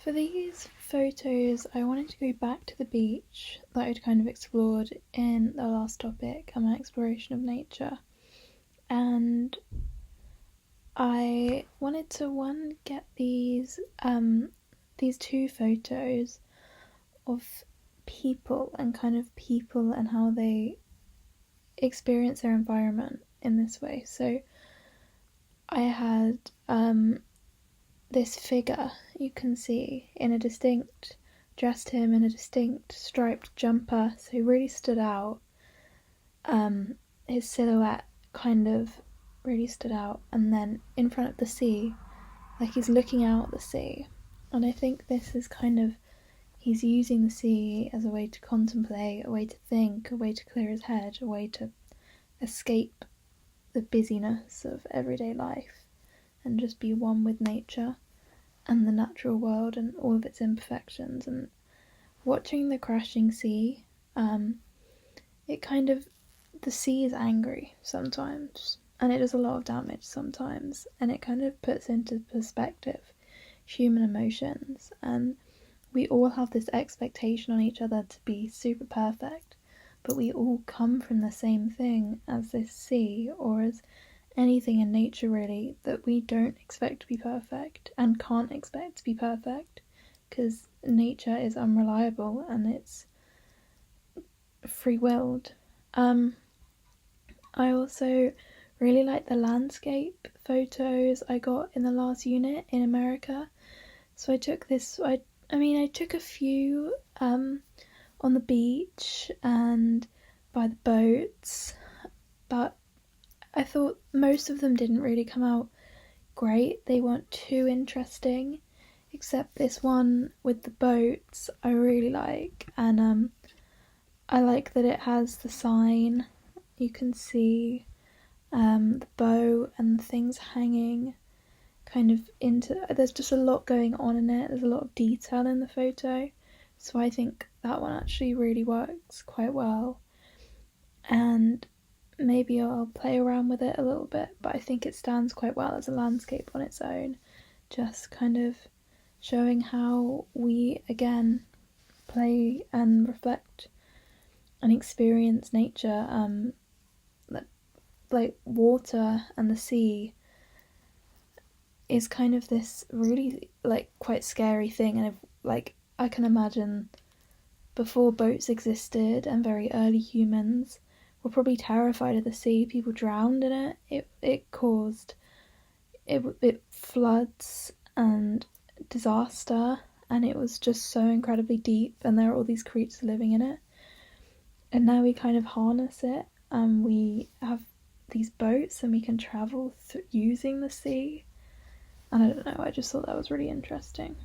For these photos, I wanted to go back to the beach that I'd kind of explored in the last topic and my exploration of nature. And I wanted to get these two photos of people and how they experience their environment in this way. So I had this figure you can see dressed him in a distinct striped jumper, so he really stood out. His silhouette kind of really stood out, and then in front of the sea, like he's looking out at the sea. And I think this is he's using the sea as a way to contemplate, a way to think, a way to clear his head, a way to escape the busyness of everyday life and just be one with nature and the natural world and all of its imperfections. And watching the crashing sea, the sea is angry sometimes and it does a lot of damage sometimes, and it kind of puts into perspective human emotions, and we all have this expectation on each other to be super perfect, but we all come from the same thing as this sea, or as anything in nature really, that we don't expect to be perfect and can't expect to be perfect, because nature is unreliable and it's free-willed. I also really like the landscape photos I got in the last unit in America. So I took a few on the beach and by the boats, but I thought most of them didn't really come out great. They weren't too interesting, except this one with the boats I really like, and I like that it has the sign. You can see the bow and the things hanging there's just a lot going on in it. There's a lot of detail in the photo, so I think that one actually really works quite well, and maybe I'll play around with it a little bit, but I think it stands quite well as a landscape on its own, just kind of showing how we again play and reflect and experience nature, like water and the sea is kind of this really quite scary thing, and I can imagine before boats existed and very early humans were probably terrified of the sea. People drowned in it. It caused floods and disaster, and it was just so incredibly deep, and there are all these creatures living in it. And now we kind of harness it, and we have these boats and we can travel using the sea. And I don't know, I just thought that was really interesting.